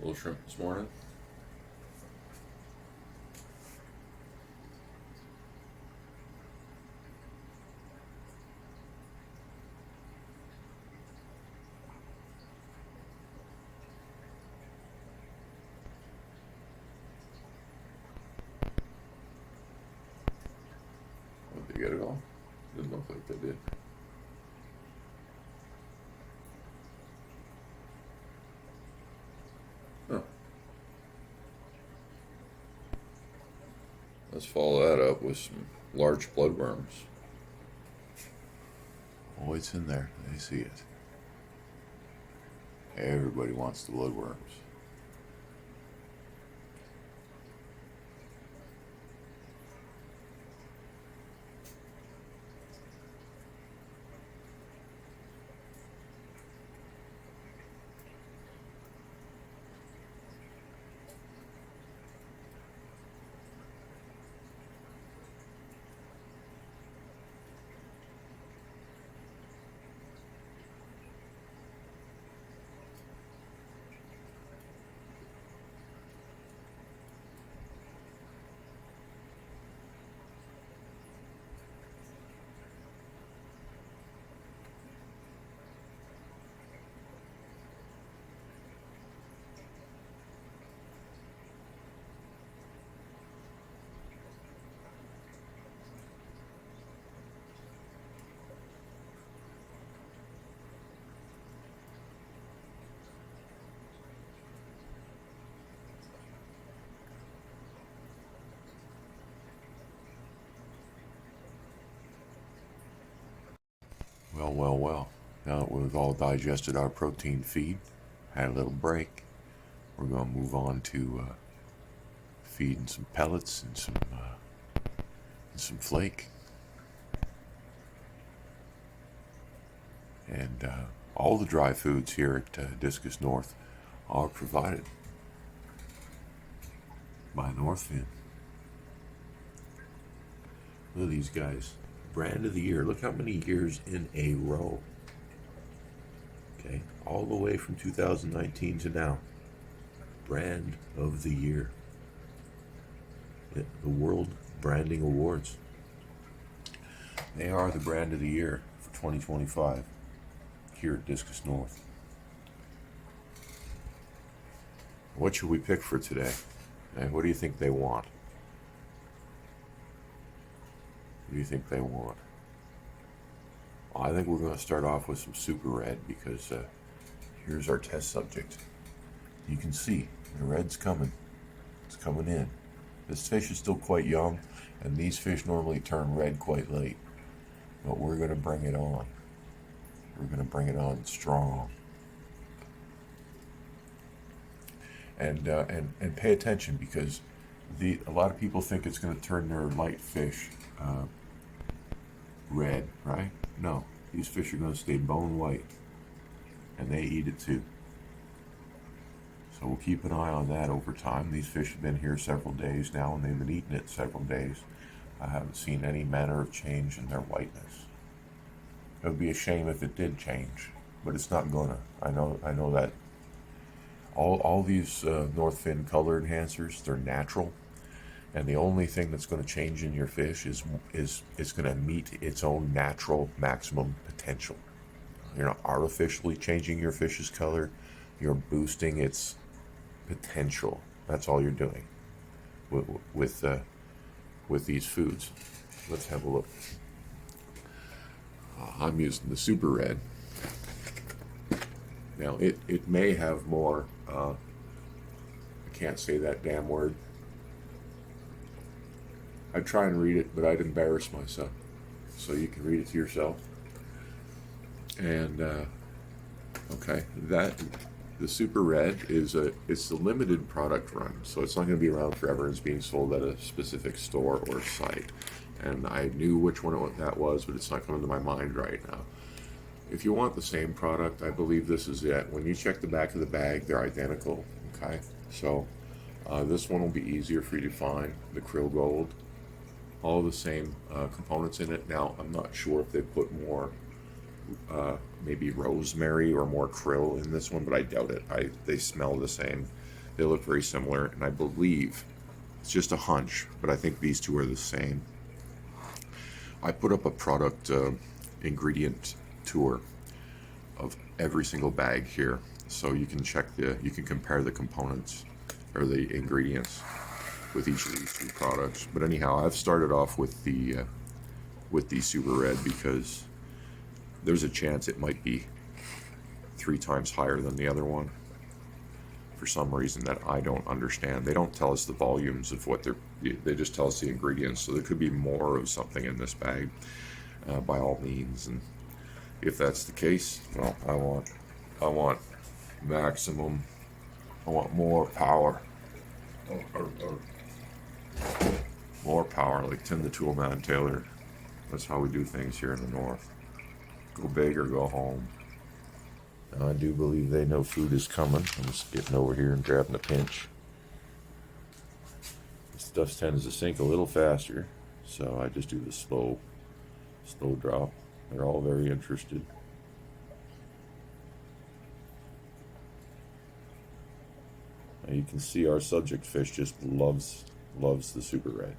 little shrimp this morning. Did they get it all? Didn't look like they did. Huh. Let's follow that up with some large bloodworms. Oh, it's in there. I see it. Everybody wants the bloodworms. Well, well, well. Now that we've all digested our protein feed, had a little break, we're going to move on to feeding some pellets and some flake. And all the dry foods here at Discus North are provided by Northfin. Look at these guys. Brand of the year. Look how many years in a row. Okay, all the way from 2019 to now. Brand of the year. The World Branding Awards. They are the brand of the year for 2025 here at Discus North. What should we pick for today? And what do you think they want? What do you think they want? Well, I think we're going to start off with some super red because here's our test subject. You can see the red's coming. It's coming in. This fish is still quite young, and these fish normally turn red quite late. But we're going to bring it on. We're going to bring it on strong. And pay attention because a lot of people think it's going to turn their light fish red, right? No, these fish are going to stay bone white, and they eat it too. So we'll keep an eye on that over time. These fish have been here several days now, and they've been eating it several days. I haven't seen any manner of change in their whiteness. It would be a shame if it did change, but it's not gonna. I know that. All these Northfin color enhancers, they're natural. And the only thing that's going to change in your fish is it's going to meet its own natural maximum potential. You're not artificially changing your fish's color. You're boosting its potential. That's all you're doing with these foods. Let's have a look. I'm using the super red. Now it may have more. I can't say that damn word. I'd try and read it, but I'd embarrass myself. So you can read it to yourself. And okay, the super red it's a limited product run, so it's not going to be around forever. It's being sold at a specific store or site. And I knew which one that was, but it's not coming to my mind right now. If you want the same product, I believe this is it. When you check the back of the bag, they're identical. Okay, so this one will be easier for you to find. The krill gold. All the same components in it. Now, I'm not sure if they put more, maybe rosemary or more krill in this one, but I doubt it. They smell the same. They look very similar, and I believe it's just a hunch, but I think these two are the same. I put up a product ingredient tour of every single bag here, so you can you can compare the components or the ingredients with each of these two products. But anyhow, I've started off with the Super Red because there's a chance it might be 3 times higher than the other one for some reason that I don't understand. They don't tell us the volumes of what they just tell us the ingredients, so there could be more of something in this bag by all means. And if that's the case, well, I want maximum. I want more power. More power, like Tim the Toolman Taylor. That's how we do things here in the North. Go big or go home. Now, I do believe they know food is coming. I'm just getting over here and grabbing a pinch. This stuff tends to sink a little faster, so I just do the slow drop. They're all very interested. Now you can see our subject fish just loves the Super Red,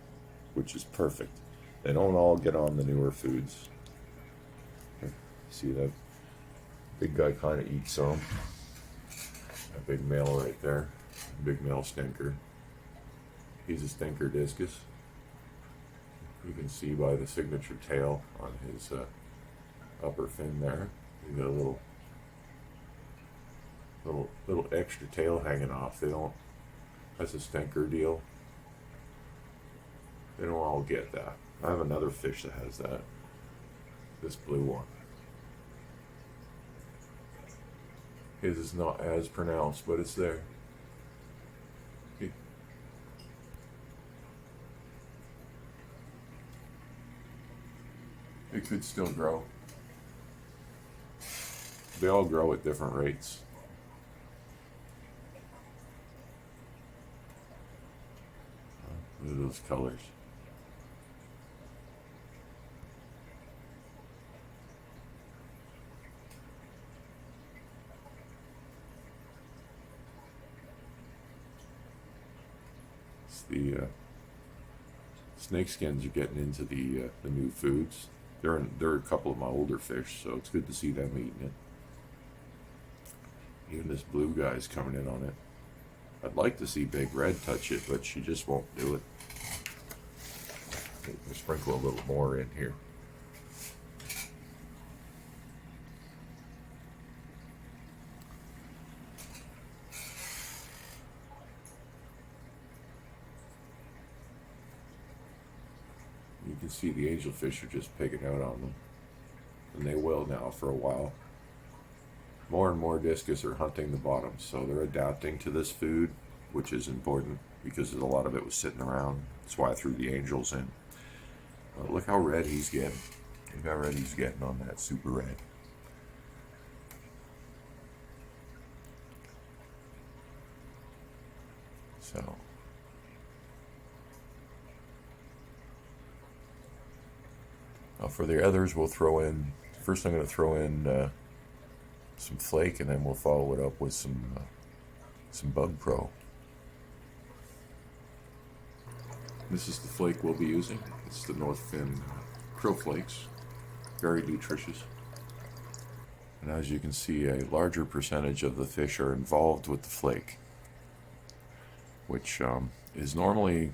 which is perfect. They don't all get on the newer foods. See that big guy kind of eats some. That big male right there, big male stinker. He's a stinker discus. You can see by the signature tail on his upper fin there. He's got a little extra tail hanging off. That's a stinker deal. They don't all get that. I have another fish that has that. This blue one. His is not as pronounced, but it's there. It could still grow. They all grow at different rates. Look at those colors. It's the snake skins are getting into the new foods. They're a couple of my older fish, so it's good to see them eating it. Even this blue guy's coming in on it. I'd like to see Big Red touch it, but she just won't do it. We'll sprinkle a little more in here. You can see the angelfish are just pigging out on them. And they will now for a while. More and more discus are hunting the bottom, so they're adapting to this food, which is important because a lot of it was sitting around. That's why I threw the angels in. Look how red he's getting. Look how red he's getting on that Super Red. So. Now for the others, we'll throw in, first I'm going to throw in some Flake, and then we'll follow it up with some Bug Pro. This is the flake we'll be using. It's the North Fin Krill Flakes. Very nutritious. And as you can see, a larger percentage of the fish are involved with the flake, which is normally,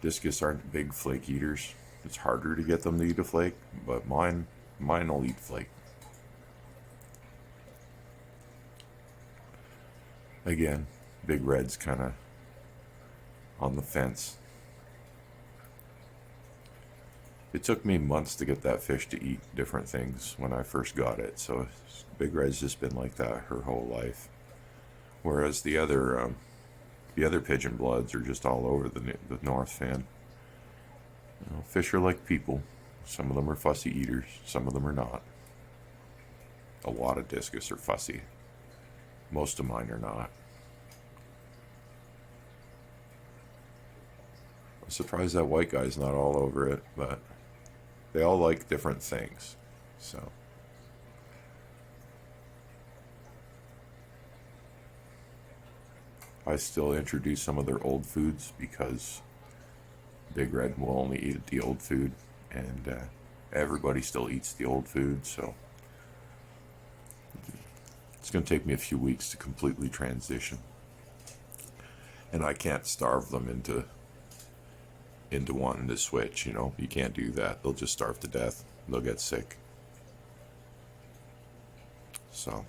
discus aren't big flake eaters. It's harder to get them to eat a flake, but mine will eat flake. Again, Big Red's kind of on the fence. It took me months to get that fish to eat different things when I first got it, so Big Red's just been like that her whole life. Whereas the other pigeon bloods are just all over the North Fin. You know, fish are like people. Some of them are fussy eaters, some of them are not. A lot of discus are fussy. Most of mine are not. I'm surprised that white guy's not all over it, but they all like different things. So. I still introduce some of their old foods because Big Red will only eat the old food, and everybody still eats the old food, so it's going to take me a few weeks to completely transition. And I can't starve them into wanting to switch, you know. You can't do that. They'll just starve to death. They'll get sick. So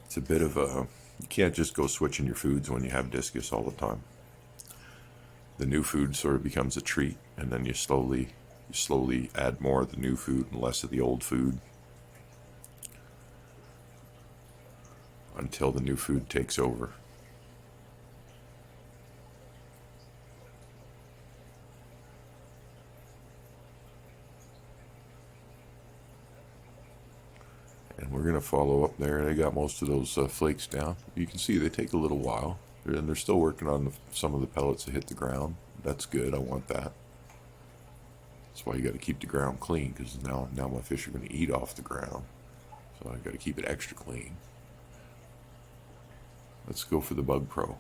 it's a bit of a, you can't just go switching your foods when you have discus all the time. The new food sort of becomes a treat, and then you slowly add more of the new food and less of the old food until the new food takes over. And we're going to follow up there. They got most of those flakes down. You can see they take a little while. And they're still working on some of the pellets that hit the ground. That's good. I want that. That's why you got to keep the ground clean, because now my fish are going to eat off the ground. So I got to keep it extra clean. Let's go for the Bug Pro.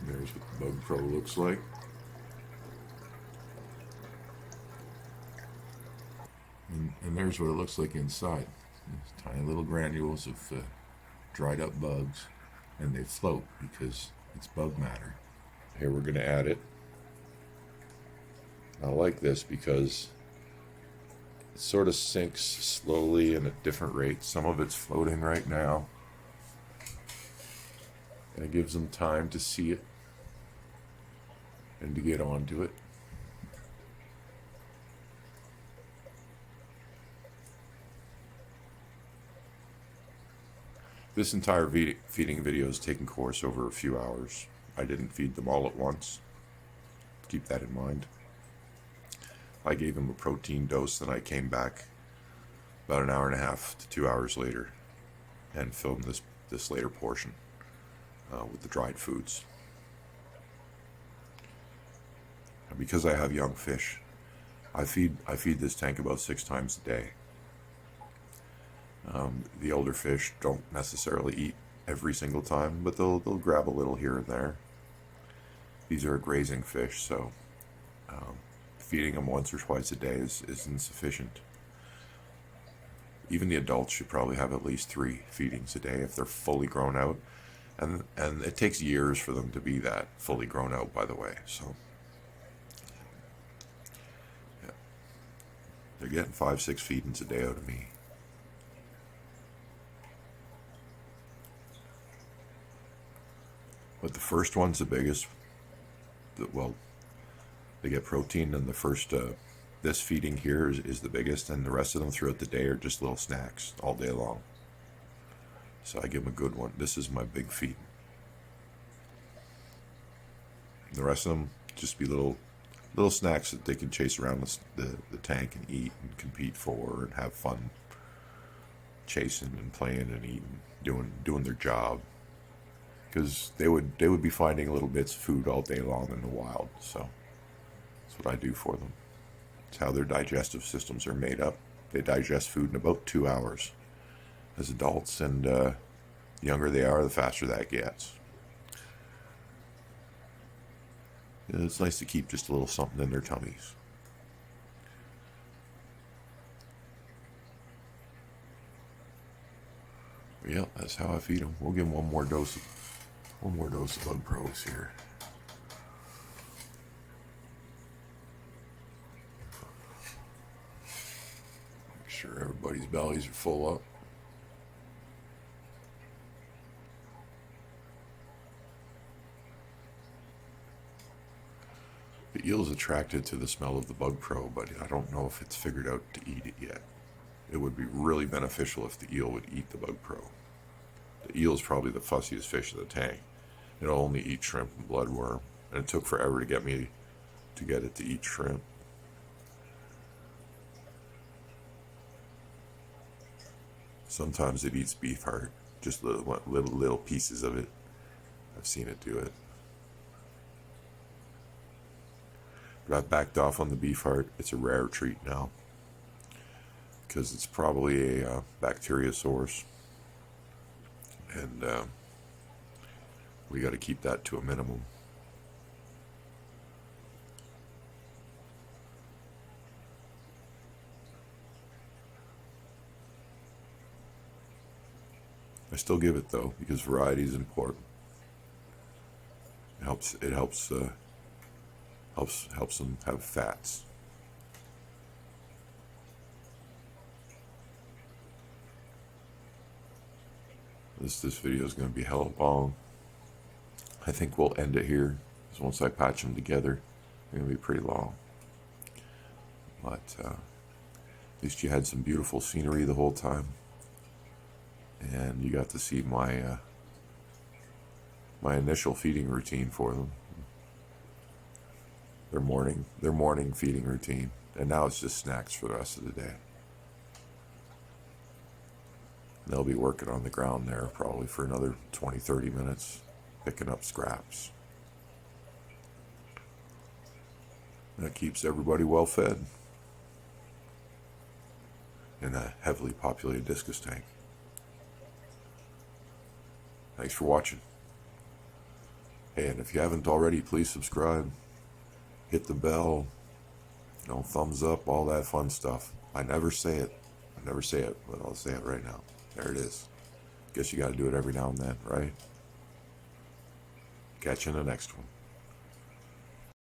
There's what the Bug Pro looks like. And there's what it looks like inside. It's tiny little granules of dried up bugs, and they float because it's bug matter. Here we're going to add it. I like this because it sort of sinks slowly and at different rates. Some of it's floating right now, and it gives them time to see it and to get onto it. This entire feeding video is taking course over a few hours. I didn't feed them all at once. Keep that in mind. I gave them a protein dose, then I came back about an hour and a half to 2 hours later and filmed this later portion with the dried foods. Because I have young fish, I feed this tank about 6 times a day. The older fish don't necessarily eat every single time, but they'll grab a little here and there. These are grazing fish, so feeding them once or twice a day is insufficient. Even the adults should probably have at least 3 feedings a day if they're fully grown out, and it takes years for them to be that fully grown out, by the way. So yeah. They're getting 5-6 feedings a day out of me. But the first one's the biggest. Well, they get protein, and the first, this feeding here is the biggest, and the rest of them throughout the day are just little snacks all day long. So I give them a good one. This is my big feed. The rest of them just be little snacks that they can chase around the tank and eat and compete for and have fun chasing and playing and eating, doing their job. Because they would be finding little bits of food all day long in the wild. So that's what I do for them. It's how their digestive systems are made up. They digest food in about 2 hours as adults, and the younger they are, the faster that gets. It's nice to keep just a little something in their tummies. Yeah, that's how I feed them. We'll give them one more dose of Bug Pros here. Make sure everybody's bellies are full up. The eel's attracted to the smell of the Bug Pro, but I don't know if it's figured out to eat it yet. It would be really beneficial if the eel would eat the Bug Pro. The eel is probably the fussiest fish in the tank. It'll only eat shrimp and bloodworm, and it took forever to get it to eat shrimp. Sometimes it eats beef heart, just little pieces of it. I've seen it do it. But I've backed off on the beef heart. It's a rare treat now, because it's probably a bacteria source. And we got to keep that to a minimum. I still give it though, because variety is important. It helps them have fats. This video is going to be hella long. I think we'll end it here, because once I patch them together, they're going to be pretty long. But at least you had some beautiful scenery the whole time, and you got to see my my initial feeding routine for them. Their morning feeding routine, and now it's just snacks for the rest of the day. They'll be working on the ground there probably for another 20-30 minutes, picking up scraps. That keeps everybody well fed in a heavily populated discus tank. Thanks for watching. Hey, and if you haven't already, please subscribe. Hit the bell. Thumbs up, all that fun stuff. I never say it, but I'll say it right now. There it is. Guess you got to do it every now and then, right? Catch you in the next one.